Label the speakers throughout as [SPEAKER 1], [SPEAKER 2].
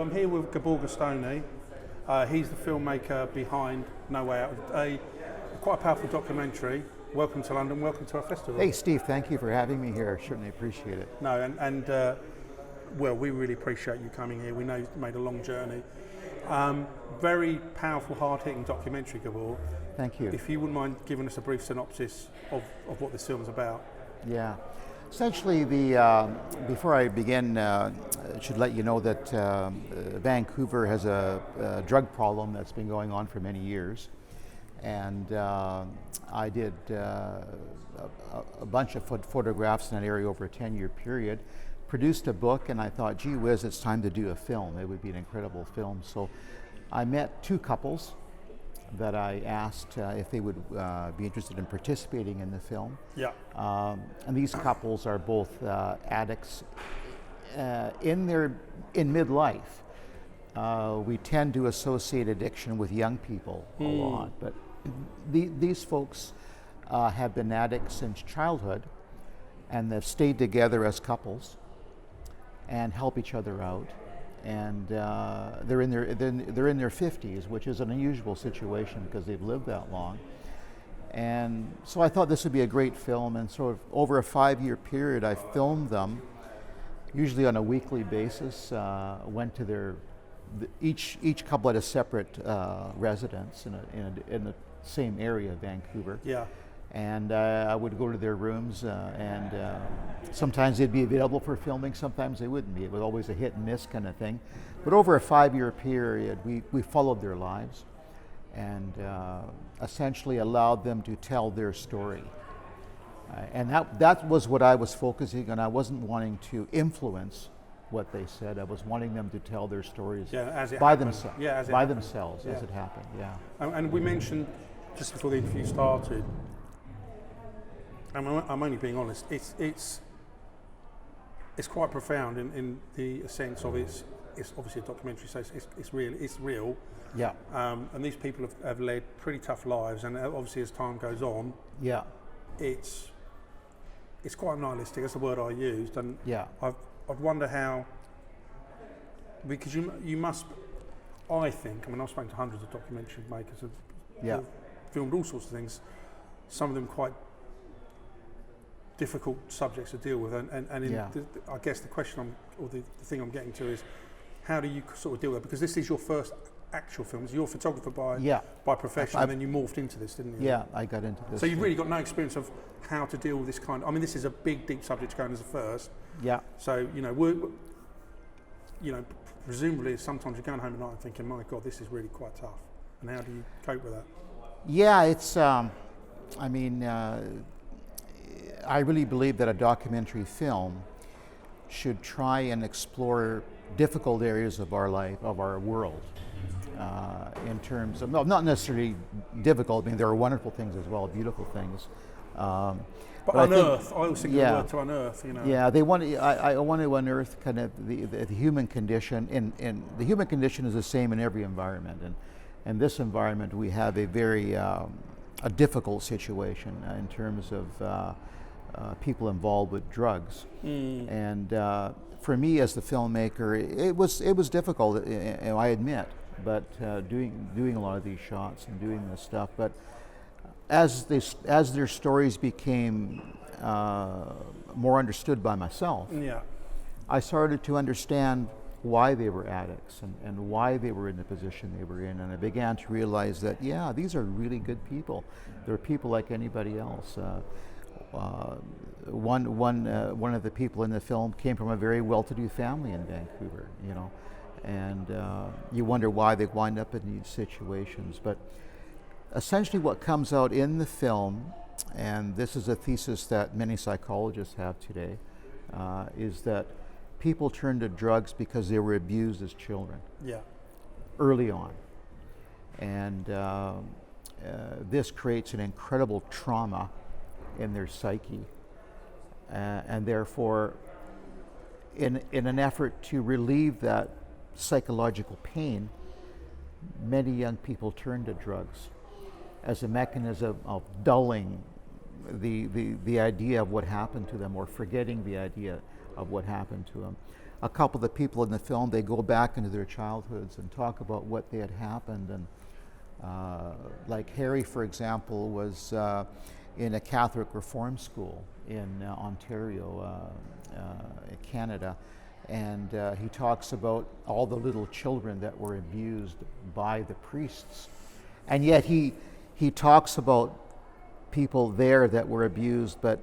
[SPEAKER 1] I'm here with Gabor Gastoni. He's the filmmaker behind No Way Out, quite a powerful documentary. Welcome to London, welcome to our festival.
[SPEAKER 2] Hey Steve, thank you for having me here. I certainly appreciate it.
[SPEAKER 1] No, well, we really appreciate you coming here. We know you've made a long journey. Very powerful, hard-hitting documentary, Gabor.
[SPEAKER 2] Thank you.
[SPEAKER 1] If you wouldn't mind giving us a brief synopsis of what this film's about.
[SPEAKER 2] Yeah. Essentially, before I begin, I should let you know that Vancouver has a drug problem that's been going on for many years. And I did a bunch of photographs in that area over a 10-year period, produced a book, and I thought, gee whiz, it's time to do a film. It would be an incredible film. So I met two couples that I asked if they would be interested in participating in the film.
[SPEAKER 1] Yeah.
[SPEAKER 2] And these couples are both addicts in midlife. We tend to associate addiction with young people a lot, but these folks have been addicts since childhood, and they've stayed together as couples and help each other out. And they're in their 50s, which is an unusual situation because they've lived that long. And so I thought this would be a great film, and sort of over a 5-year period I filmed them, usually on a weekly basis. Went to each couple had a separate residence in the same area of Vancouver.
[SPEAKER 1] Yeah.
[SPEAKER 2] And I would go to their rooms, and sometimes they'd be available for filming, sometimes they wouldn't be. It was always a hit and miss kind of thing. But over a 5-year period, we followed their lives and essentially allowed them to tell their story. And that was what I was focusing on. I wasn't wanting to influence what they said. I was wanting them to tell their stories by themselves. Yeah, as it happened. Yeah.
[SPEAKER 1] And we mentioned just before the interview started, I'm only being honest, it's quite profound in the sense of it's obviously a documentary, so it's real.
[SPEAKER 2] Yeah.
[SPEAKER 1] And these people have led pretty tough lives, and obviously as time goes on,
[SPEAKER 2] yeah, it's
[SPEAKER 1] quite nihilistic. That's the word I used, and
[SPEAKER 2] yeah,
[SPEAKER 1] I'd wonder how, because you must, I think, I've spoken to hundreds of documentary makers who've filmed all sorts of things, some of them quite difficult subjects to deal with, and I guess the question the thing I'm getting to is, how do you sort of deal with that? Because this is your first actual film. You're a photographer by profession, and then you morphed into this, didn't you?
[SPEAKER 2] Yeah, I got into this.
[SPEAKER 1] So you've really got no experience of how to deal with this kind of, this is a big, deep subject to go in as a first.
[SPEAKER 2] Yeah.
[SPEAKER 1] So, presumably sometimes you're going home at night and thinking, my God, this is really quite tough. And how do you cope with that?
[SPEAKER 2] Yeah, it's, I really believe that a documentary film should try and explore difficult areas of our life, of our world, in terms of, not necessarily difficult. There are wonderful things as well, beautiful things.
[SPEAKER 1] But unearth, I always think of the word to unearth,
[SPEAKER 2] Yeah, I want to unearth kind of the human condition, and the human condition is the same in every environment. And in this environment, we have a very a difficult situation in terms of people involved with drugs. And for me as the filmmaker, it was difficult, I admit, but doing a lot of these shots and doing this stuff. But as their stories became more understood by myself, I started to understand why they were addicts and why they were in the position they were in, and I began to realize that these are really good people. They're people like anybody else. One of the people in the film came from a very well-to-do family in Vancouver, and you wonder why they wind up in these situations. But essentially what comes out in the film, and this is a thesis that many psychologists have today, is that people turn to drugs because they were abused as children early on. And this creates an incredible trauma in their psyche, and therefore in an effort to relieve that psychological pain, many young people turn to drugs as a mechanism of dulling the idea of what happened to them, or forgetting the idea of what happened to them. a couple of the people in the film, they go back into their childhoods and talk about what they had happened. And like Harry, for example, was in a Catholic reform school in Ontario, Canada. And he talks about all the little children that were abused by the priests. And yet he talks about people there that were abused, but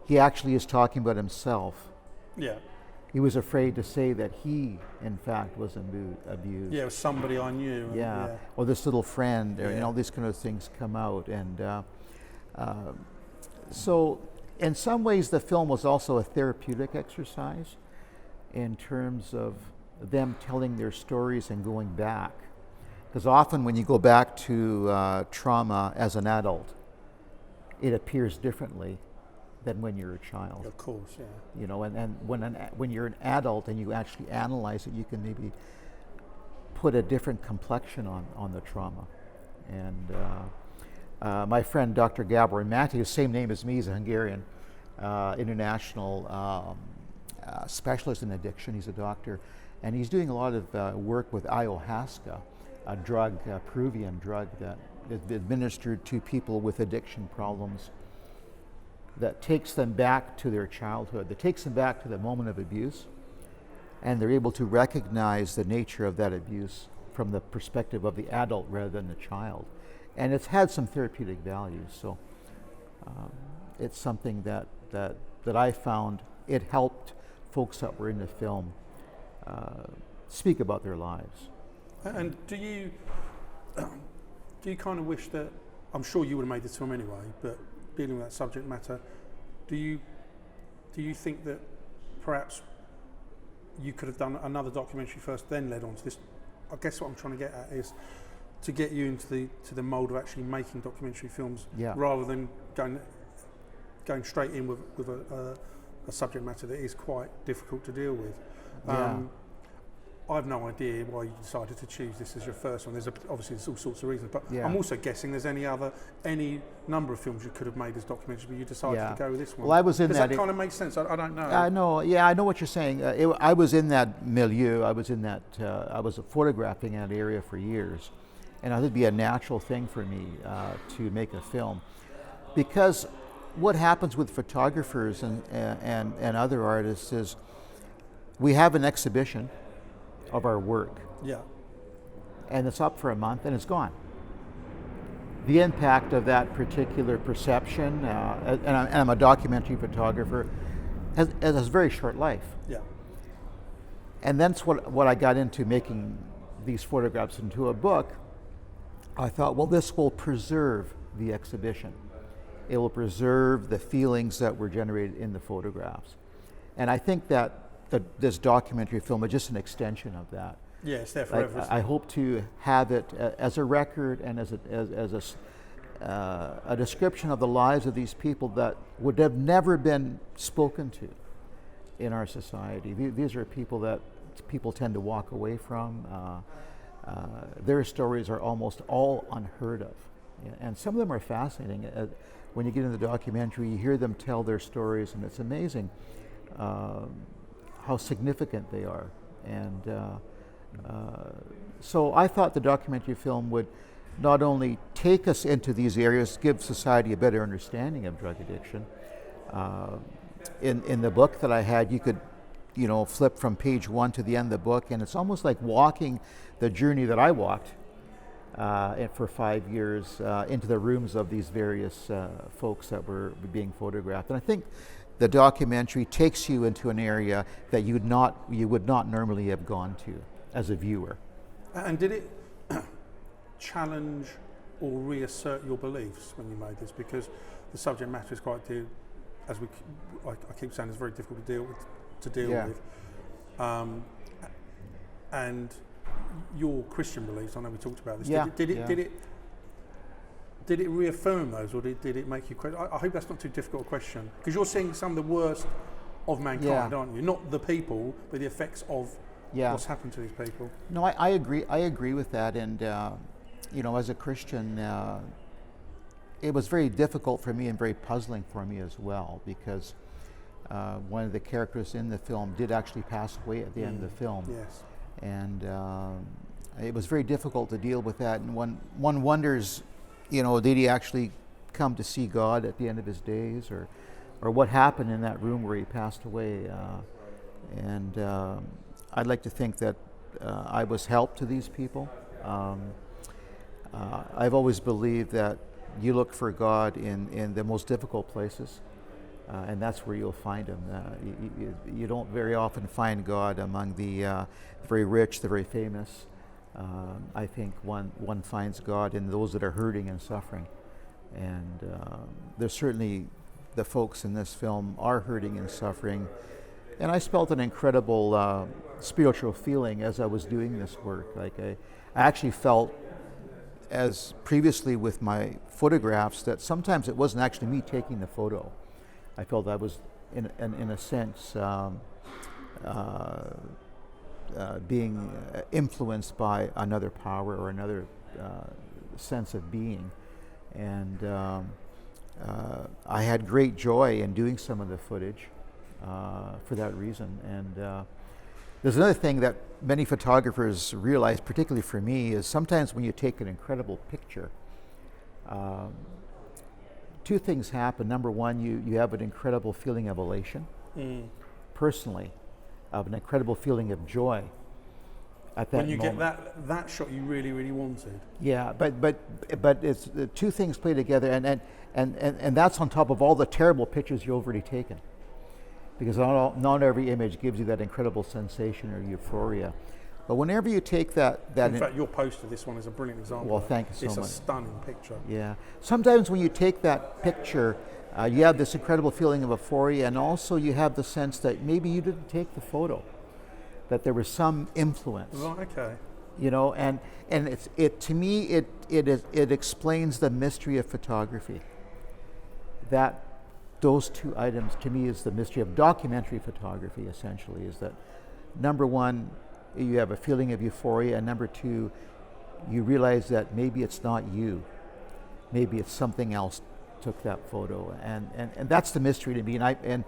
[SPEAKER 2] he actually is talking about himself.
[SPEAKER 1] Yeah.
[SPEAKER 2] He was afraid to say that he, in fact, was abused.
[SPEAKER 1] Yeah, it was somebody I knew.
[SPEAKER 2] Yeah. Or this little friend, or,
[SPEAKER 1] Yeah.
[SPEAKER 2] these kind of things come out. And so in some ways the film was also a therapeutic exercise in terms of them telling their stories and going back. Because often when you go back to trauma as an adult, it appears differently than when you're a child.
[SPEAKER 1] Of course, yeah.
[SPEAKER 2] And when you're an adult and you actually analyze it, you can maybe put a different complexion on the trauma. And my friend Dr. Gabor Mati, same name as me, he's a Hungarian international specialist in addiction. He's a doctor, and he's doing a lot of work with ayahuasca, a drug, a Peruvian drug that is administered to people with addiction problems, that takes them back to their childhood, that takes them back to the moment of abuse, and they're able to recognize the nature of that abuse from the perspective of the adult rather than the child. And it's had some therapeutic value, so it's something that I found it helped folks that were in the film speak about their lives.
[SPEAKER 1] And do you kind of wish that, I'm sure you would have made this film anyway, but dealing with that subject matter, do you think that perhaps you could have done another documentary first, then led on to this? I guess what I'm trying to get at is to get you into the mould of actually making documentary films, rather than going straight in with a subject matter that is quite difficult to deal with. I have no idea why you decided to choose this as your first one. Obviously there's all sorts of reasons, but I'm also guessing there's any number of films you could have made as documentaries, but you decided to go with this one.
[SPEAKER 2] Well, I was in
[SPEAKER 1] Does
[SPEAKER 2] that.
[SPEAKER 1] That kind of make sense? I don't know.
[SPEAKER 2] I know. Yeah, I know what you're saying. I was in that milieu. I was in that. I was photographing that area for years, and I thought it'd be a natural thing for me to make a film, because what happens with photographers and other artists is we have an exhibition of our work.
[SPEAKER 1] Yeah.
[SPEAKER 2] And it's up for a month and it's gone. The impact of that particular perception, and I'm a documentary photographer, has a very short life.
[SPEAKER 1] Yeah.
[SPEAKER 2] And that's what I got into, making these photographs into a book. I thought, well, this will preserve the exhibition. It will preserve the feelings that were generated in the photographs. And I think that this documentary film is just an extension of that.
[SPEAKER 1] Yeah, it's there forever.
[SPEAKER 2] I hope to have it as a record and as a description of the lives of these people that would have never been spoken to in our society. These are people that people tend to walk away from. Their stories are almost all unheard of. And some of them are fascinating. When you get into the documentary, you hear them tell their stories, and it's amazing how significant they are. And so I thought the documentary film would not only take us into these areas, give society a better understanding of drug addiction. In the book that I had, you could flip from page 1 to the end of the book, and it's almost like walking the journey that I walked for 5 years into the rooms of these various folks that were being photographed. And I think the documentary takes you into an area that you would not normally have gone to as a viewer. And
[SPEAKER 1] did it challenge or reassert your beliefs when you made this? Because the subject matter is quite I keep saying, it's very difficult to deal with. And your Christian beliefs, I know we talked about this. Did it reaffirm those, or did it make you question? I hope that's not too difficult a question, because you're seeing some of the worst of mankind, aren't you? Not the people, but the effects of what's happened to these people.
[SPEAKER 2] No, I agree. I agree with that. And as a Christian, it was very difficult for me and very puzzling for me as well, because one of the characters in the film did actually pass away at the end of the film.
[SPEAKER 1] Yes.
[SPEAKER 2] And it was very difficult to deal with that. And one wonders, did he actually come to see God at the end of his days, or what happened in that room where he passed away? And I'd like to think that I was help to these people. I've always believed that you look for God in the most difficult places, and that's where you'll find him. You don't very often find God among the very rich, the very famous. I think one finds God in those that are hurting and suffering. And there's certainly the folks in this film are hurting and suffering. And I felt an incredible spiritual feeling as I was doing this work. Like I actually felt, as previously with my photographs, that sometimes it wasn't actually me taking the photo. I felt I was, in a sense, being influenced by another power or another sense of being. And I had great joy in doing some of the footage for that reason. And there's another thing that many photographers realize, particularly for me, is sometimes when you take an incredible picture, two things happen. Number one, you have an incredible feeling of elation, personally, of an incredible feeling of joy at that moment.
[SPEAKER 1] When you get that shot you really, really wanted.
[SPEAKER 2] Yeah, but it's the two things play together, and that's on top of all the terrible pictures you've already taken. Because not every image gives you that incredible sensation or euphoria. But whenever you take that
[SPEAKER 1] in fact, your post of this one is a brilliant example.
[SPEAKER 2] Well, thank you so much.
[SPEAKER 1] It's a stunning picture.
[SPEAKER 2] Yeah. Sometimes when you take that picture, you have this incredible feeling of euphoria, and also you have the sense that maybe you didn't take the photo, that there was some influence.
[SPEAKER 1] Right. Okay.
[SPEAKER 2] And to me it explains the mystery of photography. That those two items to me is the mystery of documentary photography. Essentially, is that number one, you have a feeling of euphoria, and number two, you realize that maybe it's not you, maybe it's something else took that photo, and that's the mystery to me. And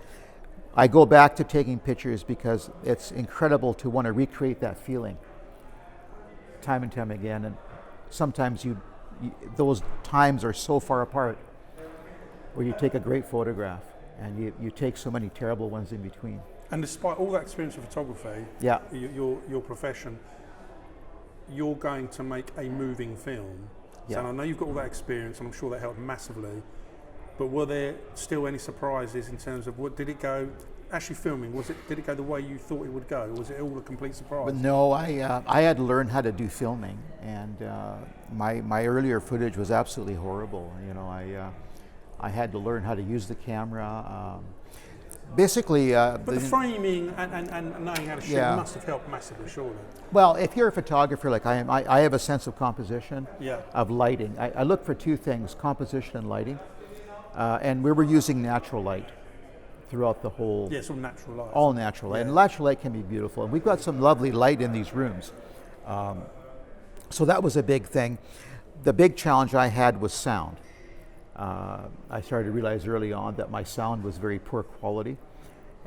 [SPEAKER 2] I go back to taking pictures because it's incredible to want to recreate that feeling time and time again. And sometimes those times are so far apart, where you take a great photograph and you take so many terrible ones in between.
[SPEAKER 1] And despite all that experience of photography, your profession, you're going to make a moving film. Yeah. So I know you've got all that experience, and I'm sure that helped massively. But were there still any surprises in terms of did it go? Actually, filming, did it go the way you thought it would go? Or was it all a complete surprise?
[SPEAKER 2] But no, I had to learn how to do filming, and my earlier footage was absolutely horrible. I had to learn how to use the camera. Basically,
[SPEAKER 1] but the framing and knowing how to shoot must have helped massively, surely.
[SPEAKER 2] Well, if you're a photographer like I am, I have a sense of composition, of lighting. I look for two things: composition and lighting. And we were using natural light throughout the whole.
[SPEAKER 1] Yeah, it's all natural light.
[SPEAKER 2] All natural light, and natural light can be beautiful. And we've got some lovely light in these rooms, so that was a big thing. The big challenge I had was sound. I started to realize early on that my sound was very poor quality,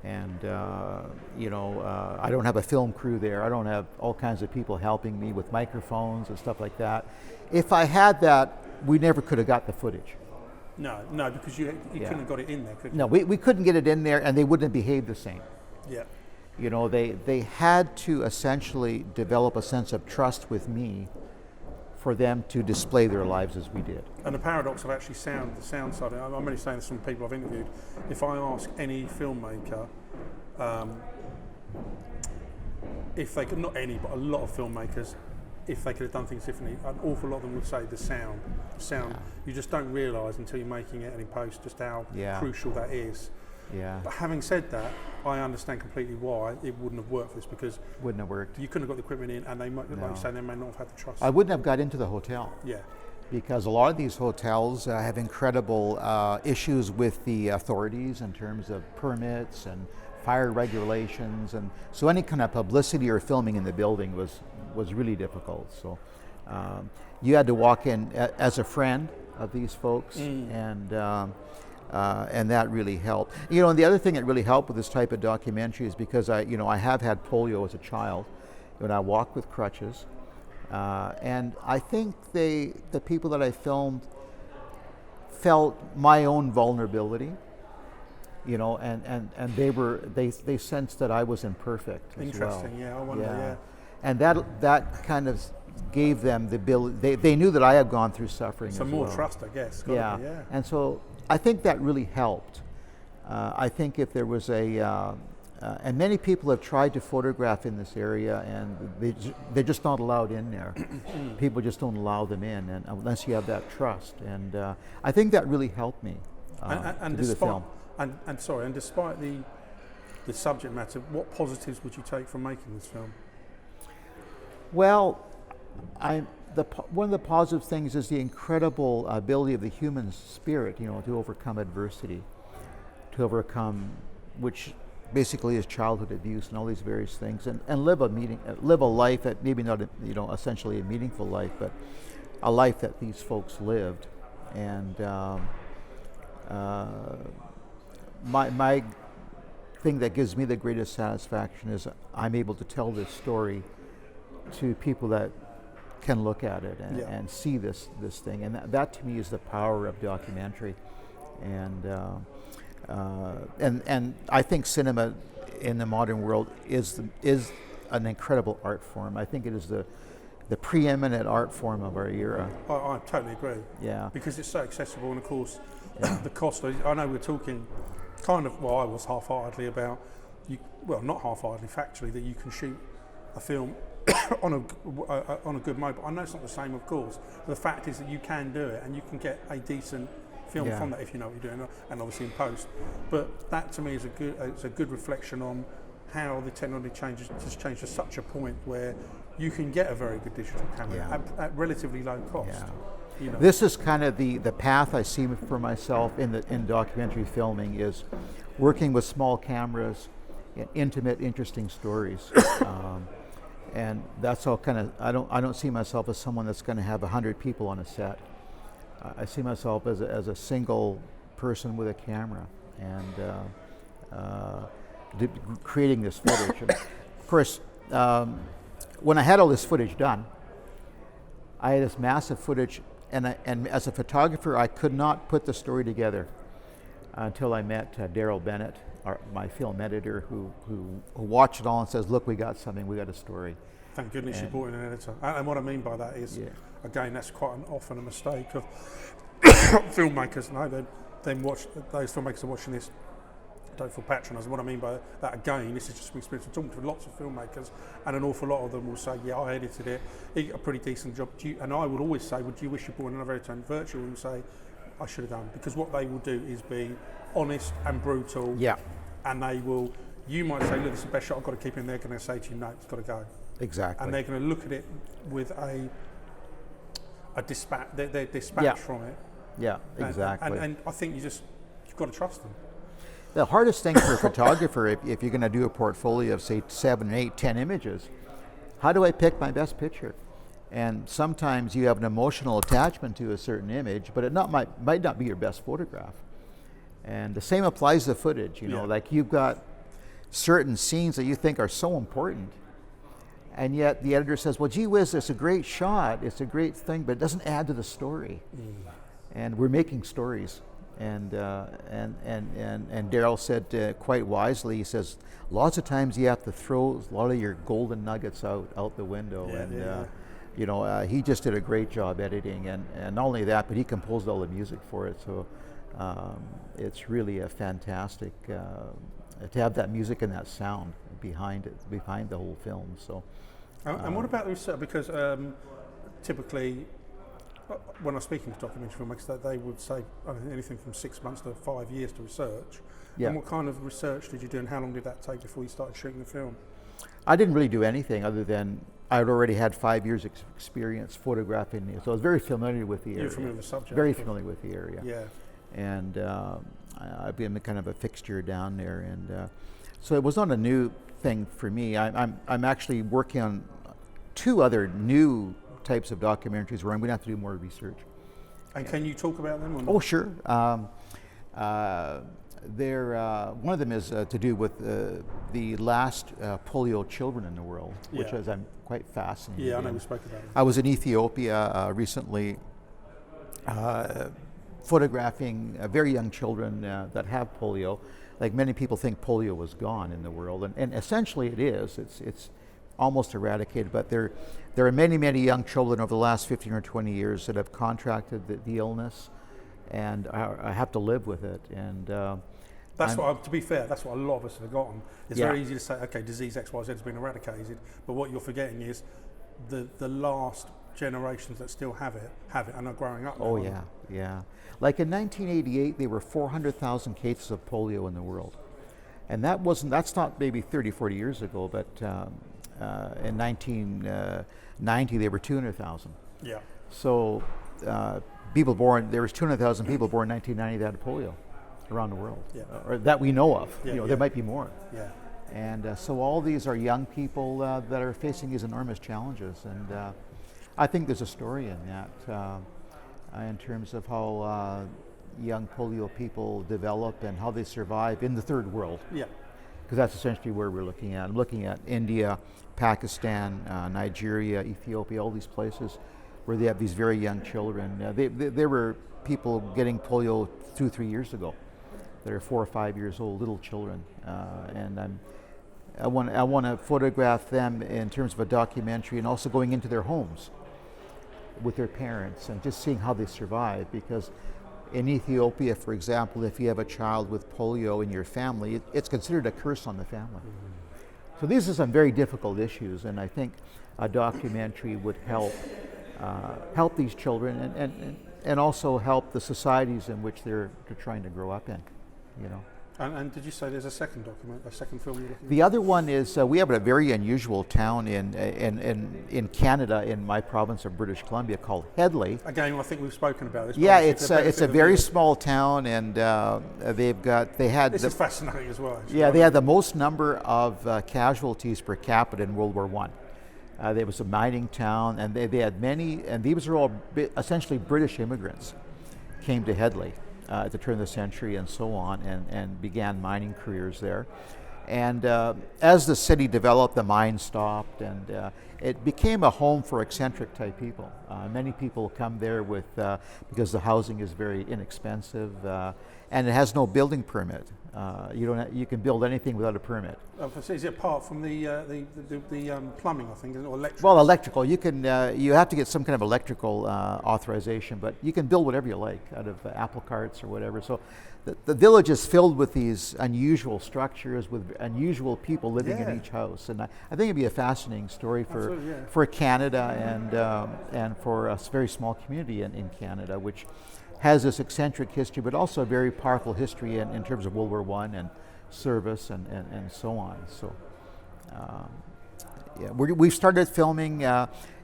[SPEAKER 2] and I don't have a film crew there. I don't have all kinds of people helping me with microphones and stuff like that. If I had that, we never could have got the footage.
[SPEAKER 1] No, because you couldn't have got it in there, could you?
[SPEAKER 2] No, we couldn't get it in there, and they wouldn't have behaved the same.
[SPEAKER 1] Yeah.
[SPEAKER 2] They had to essentially develop a sense of trust with me for them to display their lives as we did.
[SPEAKER 1] And the paradox of actually the sound side, I'm only saying this from people I've interviewed, if I ask any filmmaker, if they could, not any, but a lot of filmmakers, if they could have done things differently, an awful lot of them would say the sound. You just don't realise until you're making it and in post just how crucial that is.
[SPEAKER 2] Yeah.
[SPEAKER 1] But having said that, I understand completely why it wouldn't have worked for this, because
[SPEAKER 2] wouldn't have worked.
[SPEAKER 1] You couldn't have got the equipment in, and they might, like you say, they may not have had the trust.
[SPEAKER 2] I wouldn't have got into the hotel.
[SPEAKER 1] Yeah.
[SPEAKER 2] Because a lot of these hotels have incredible issues with the authorities in terms of permits and fire regulations, and so any kind of publicity or filming in the building was really difficult. So you had to walk in as a friend of these folks, and And that really helped. And the other thing that really helped with this type of documentary is because I have had polio as a child, and I walk with crutches. And I think the people that I filmed felt my own vulnerability, and they sensed that I was imperfect as
[SPEAKER 1] Interesting,
[SPEAKER 2] well.
[SPEAKER 1] yeah, I wonder, yeah.
[SPEAKER 2] And that kind of gave them the ability. They knew that I had gone through suffering
[SPEAKER 1] Some
[SPEAKER 2] as
[SPEAKER 1] more
[SPEAKER 2] well.
[SPEAKER 1] trust, I guess.
[SPEAKER 2] Yeah.
[SPEAKER 1] Be, yeah.
[SPEAKER 2] And so I think that really helped. I think if there was and many people have tried to photograph in this area, and they're just not allowed in there. People just don't allow them in, and unless you have that trust. And I think that really helped me to do the film.
[SPEAKER 1] And despite the subject matter, what positives would you take from making this film?
[SPEAKER 2] Well, one of the positive things is the incredible ability of the human spirit, to overcome adversity, to overcome, which basically is childhood abuse and all these various things, and live a life that maybe not essentially a meaningful life, but a life that these folks lived. And my thing that gives me the greatest satisfaction is I'm able to tell this story to people that can look at it and see this thing, and that to me is the power of documentary. And I think cinema in the modern world is an incredible art form. I think it is the preeminent art form of our era.
[SPEAKER 1] I totally agree.
[SPEAKER 2] Yeah.
[SPEAKER 1] Because it's so accessible, and of course, the cost. I know we're talking kind of. Well, I was half-heartedly about not half-heartedly, factually, that you can shoot a film on a good mobile. I know it's not the same, of course. But the fact is that you can do it, and you can get a decent film from that if you know what you're doing, and obviously in post. But that to me is a good reflection on how the technology has changed to such a point where you can get a very good digital camera at relatively low cost.
[SPEAKER 2] Yeah. This is kind of the path I see for myself in documentary filming, is working with small cameras, intimate, interesting stories. And that's all kind of. I don't see myself as someone that's going to have 100 people on a set. I see myself as a single person with a camera, and creating this footage. And of course, when I had all this footage done, I had this massive footage, and as a photographer, I could not put the story together until I met Daryl Bennett, my film editor, who watched it all and says, "Look, we got something. We got a story."
[SPEAKER 1] Thank goodness you brought in an editor. And what I mean by that is, again, that's quite often a mistake of filmmakers. No, those filmmakers are watching this. Don't feel patronised. What I mean by that, again, this is just my experience. I'm talking to lots of filmmakers, and an awful lot of them will say, "Yeah, I edited it. He got a pretty decent job." And I would always say, "Would you wish you brought in another editor?" And virtual will say, "I should have done," because what they will do is be honest and brutal. Yeah. And they will. You might say, "Look, this is the best shot I've got to keep in." They're going to say to you, "No, it's got to go."
[SPEAKER 2] Exactly.
[SPEAKER 1] And they're going to look at it with a dispatch. They're dispatched from it.
[SPEAKER 2] Yeah, exactly.
[SPEAKER 1] And I think you've got to trust them.
[SPEAKER 2] The hardest thing for a photographer, if you're going to do a portfolio of say 7, 8, 10 images, how do I pick my best picture? And sometimes you have an emotional attachment to a certain image, but it might not be your best photograph. And the same applies to footage. Like you've got certain scenes that you think are so important, and yet the editor says, "Well, gee whiz, it's a great shot, it's a great thing, but it doesn't add to the story." And we're making stories. And Daryl said quite wisely, he says, lots of times you have to throw a lot of your golden nuggets out the window. He just did a great job editing, and not only that, but he composed all the music for it. So it's really a fantastic to have that music and that sound behind the whole film. So.
[SPEAKER 1] And what about the research? Because typically, when I'm speaking to documentary filmmakers, they would say anything from 6 months to 5 years to research. Yeah. And what kind of research did you do, and how long did that take before you started shooting the film?
[SPEAKER 2] I didn't really do anything other than I'd already had 5 years experience photographing it, so I was very familiar with the area.
[SPEAKER 1] You're familiar with the subject?
[SPEAKER 2] Very familiar with the area.
[SPEAKER 1] Yeah.
[SPEAKER 2] And I've been kind of a fixture down there, and so it was not a new thing for me. I'm actually working on 2 other new types of documentaries where I'm going to have to do more research.
[SPEAKER 1] And can you talk about them? Or not?
[SPEAKER 2] Oh, sure. One of them is to do with the last polio children in the world, which
[SPEAKER 1] Yeah.
[SPEAKER 2] is I'm quite fascinated.
[SPEAKER 1] Yeah, I know
[SPEAKER 2] in.
[SPEAKER 1] we spoke about it.
[SPEAKER 2] I was in Ethiopia recently, photographing very young children that have polio. Like many people think polio was gone in the world, and essentially it is. It's almost eradicated, but there are many young children over the last 15 or 20 years that have contracted the illness, and I have to live with it. And
[SPEAKER 1] That's what, to be fair, that's what a lot of us have forgotten. It's
[SPEAKER 2] Yeah.
[SPEAKER 1] very easy to say, okay, disease X, Y, Z has been eradicated, but what you're forgetting is the last generations that still have it and are growing up now.
[SPEAKER 2] Oh yeah. Like in 1988, there were 400,000 cases of polio in the world, and that's not maybe 30, 40 years ago, but in 1990 there were 200,000.
[SPEAKER 1] Yeah.
[SPEAKER 2] So there was 200,000 people born in 1990 that had polio around the world,
[SPEAKER 1] Yeah.
[SPEAKER 2] or that we know of.
[SPEAKER 1] Yeah,
[SPEAKER 2] There
[SPEAKER 1] yeah.
[SPEAKER 2] might be more.
[SPEAKER 1] Yeah.
[SPEAKER 2] And so all these are young people that are facing these enormous challenges, and I think there's a story in that in terms of how young polio people develop and how they survive in the third world,
[SPEAKER 1] Yeah.
[SPEAKER 2] because that's essentially where we're looking at. I'm looking at India, Pakistan, Nigeria, Ethiopia, all these places where they have these very young children. There were people getting polio 2-3 years ago that are 4 or 5 years old, little children, and I want to photograph them in terms of a documentary, and also going into their homes with their parents and just seeing how they survive. Because in Ethiopia, for example, if you have a child with polio in your family, it's considered a curse on the family. Mm-hmm. So these are some very difficult issues, and I think a documentary would help these children and also help the societies in which they're trying to grow up in, you know.
[SPEAKER 1] And did you say there's a second film you're looking at?
[SPEAKER 2] The other one is we have a very unusual town in Canada, in my province of British Columbia, called Headley.
[SPEAKER 1] Again, I think we've spoken about this.
[SPEAKER 2] Yeah,
[SPEAKER 1] but
[SPEAKER 2] it's a very small town, and
[SPEAKER 1] This is fascinating as well. Actually.
[SPEAKER 2] Yeah, they had the most number of casualties per capita in World War I. There was a mining town, and they had many, and these are all essentially British immigrants came to Headley at the turn of the century and so on, and began mining careers there. And as the city developed, the mine stopped, and it became a home for eccentric type people. Many people come there because the housing is very inexpensive, and it has no building permit. You can build anything without a permit.
[SPEAKER 1] Is it apart from the plumbing, I think, or electrical?
[SPEAKER 2] Well, electrical. You have to get some kind of electrical authorization, but you can build whatever you like out of apple carts or whatever. So the village is filled with these unusual structures with unusual people living in each house, and I think it'd be a fascinating story for Canada and for a very small community in Canada, which has this eccentric history, but also a very powerful history in terms of World War I and service and so on. So, we've started filming.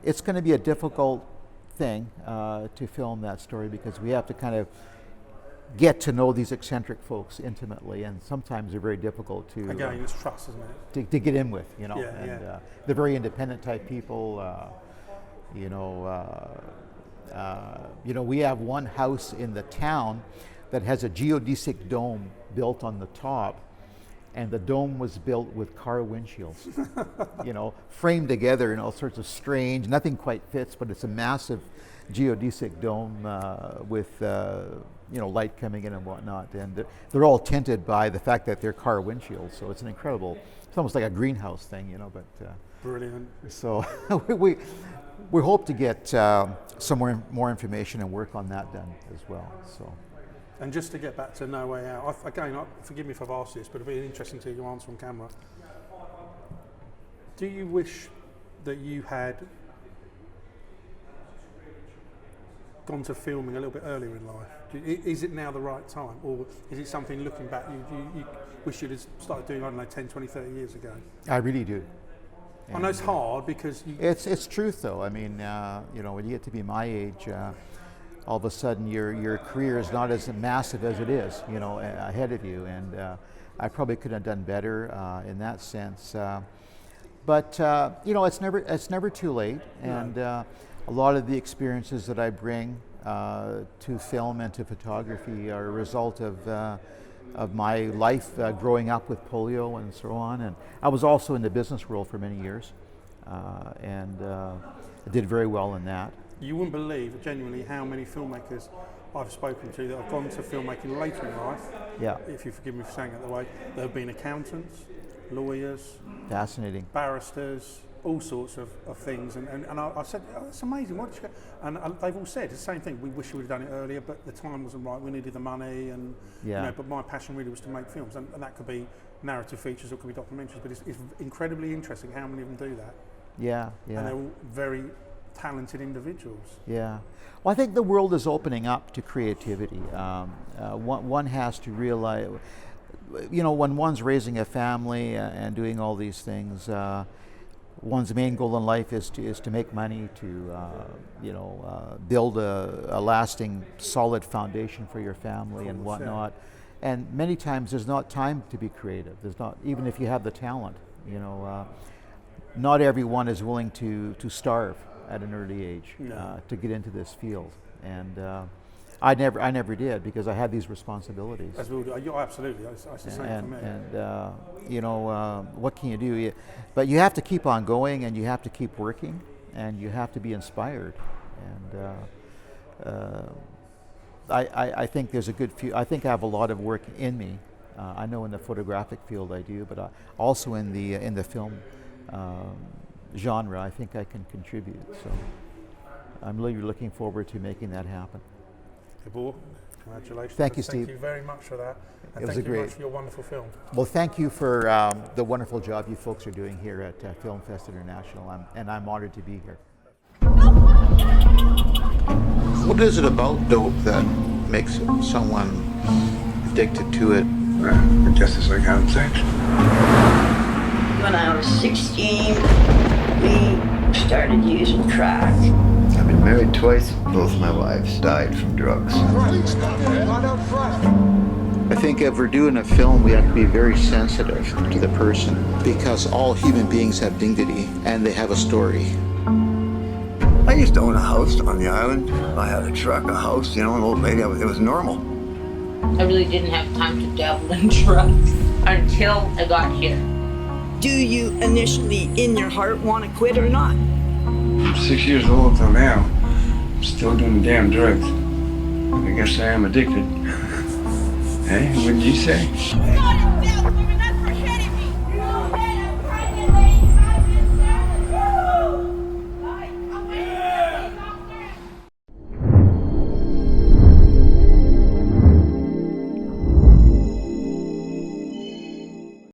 [SPEAKER 2] It's going to be a difficult thing to film that story, because we have to kind of get to know these eccentric folks intimately, and sometimes they're very difficult to
[SPEAKER 1] Again, it's trust, isn't it?
[SPEAKER 2] to get in with, you know.
[SPEAKER 1] Yeah,
[SPEAKER 2] They're very independent type people. We have one house in the town that has a geodesic dome built on the top, and the dome was built with car windshields, framed together in all sorts of strange, nothing quite fits, but it's a massive geodesic dome with light coming in and whatnot, and they're all tinted by the fact that they're car windshields, so it's it's almost like a greenhouse thing, but
[SPEAKER 1] Brilliant.
[SPEAKER 2] so we hope to get some more information and work on that done as well. So,
[SPEAKER 1] and just to get back to No Way Out, forgive me if I've asked this, but it'd be interesting to hear your answer on camera. Do you wish that you had gone to filming a little bit earlier in life? Is it now the right time, or is it something looking back you wish you'd have started doing, 10, 20, 30 years ago?
[SPEAKER 2] I really do.
[SPEAKER 1] I know it's hard because
[SPEAKER 2] it's truth though. I mean, when you get to be my age, all of a sudden your career is not as massive as it is, ahead of you, and I probably could have done better in that sense. But it's never too late, and a lot of the experiences that I bring to film and to photography are a result of my life growing up with polio and so on. And I was also in the business world for many years, and I did very well in that.
[SPEAKER 1] You wouldn't believe genuinely how many filmmakers I've spoken to that have gone to filmmaking later in life,
[SPEAKER 2] Yeah,
[SPEAKER 1] if you forgive me for saying it that way, that have been accountants, lawyers,
[SPEAKER 2] fascinating.
[SPEAKER 1] barristers, all sorts of things. And I said, oh, it's amazing. Why did you go? And they've all said the same thing. We wish we would have done it earlier, but the time wasn't right. We needed the money, and
[SPEAKER 2] Yeah.
[SPEAKER 1] you know, but my passion really was to make films, and that could be narrative features or it could be documentaries. But it's incredibly interesting how many of them do that,
[SPEAKER 2] Yeah,
[SPEAKER 1] and
[SPEAKER 2] yeah,
[SPEAKER 1] they're all very talented individuals.
[SPEAKER 2] yeah. Well, I think the world is opening up to creativity. One has to realize, you know, when one's raising a family and doing all these things, one's main goal in life is to make money, to build a lasting, solid foundation for your family and whatnot. Yeah. And many times there's not time to be creative. There's not, even if you have the talent. You know, not everyone is willing to starve at an early age to get into this field, and I never did, because I had these responsibilities.
[SPEAKER 1] As well, absolutely. It's the same for me.
[SPEAKER 2] And what can you do? But you have to keep on going, and you have to keep working, and you have to be inspired. And I think there's a good few. I think I have a lot of work in me. I know in the photographic field I do, but also in the film genre, I think I can contribute. So I'm really looking forward to making that happen.
[SPEAKER 1] Gabor, congratulations.
[SPEAKER 2] Thank you, Steve.
[SPEAKER 1] Thank you very much for that. And
[SPEAKER 2] It was
[SPEAKER 1] thank you very
[SPEAKER 2] great.
[SPEAKER 1] much for your wonderful film.
[SPEAKER 2] Well, thank you for the wonderful job you folks are doing here at Film Fest International, and I'm honored to be here.
[SPEAKER 3] What is it about dope that makes someone addicted to it?
[SPEAKER 4] Just as like having sex.
[SPEAKER 5] When I was 16, we started using crack.
[SPEAKER 6] I've been married twice. Both my wives died from drugs.
[SPEAKER 3] I think if we're doing a film, we have to be very sensitive to the person, because all human beings have dignity and they have a story.
[SPEAKER 6] I used to own a house on the island. I had a truck, a house, you know, an old lady. It was normal.
[SPEAKER 7] I really didn't have time to dabble in drugs until I got here.
[SPEAKER 5] Do you initially, in your heart, want to quit or not?
[SPEAKER 4] I'm 6 years old till now. I'm still doing the damn drugs. I guess I am addicted. Hey, what did you say?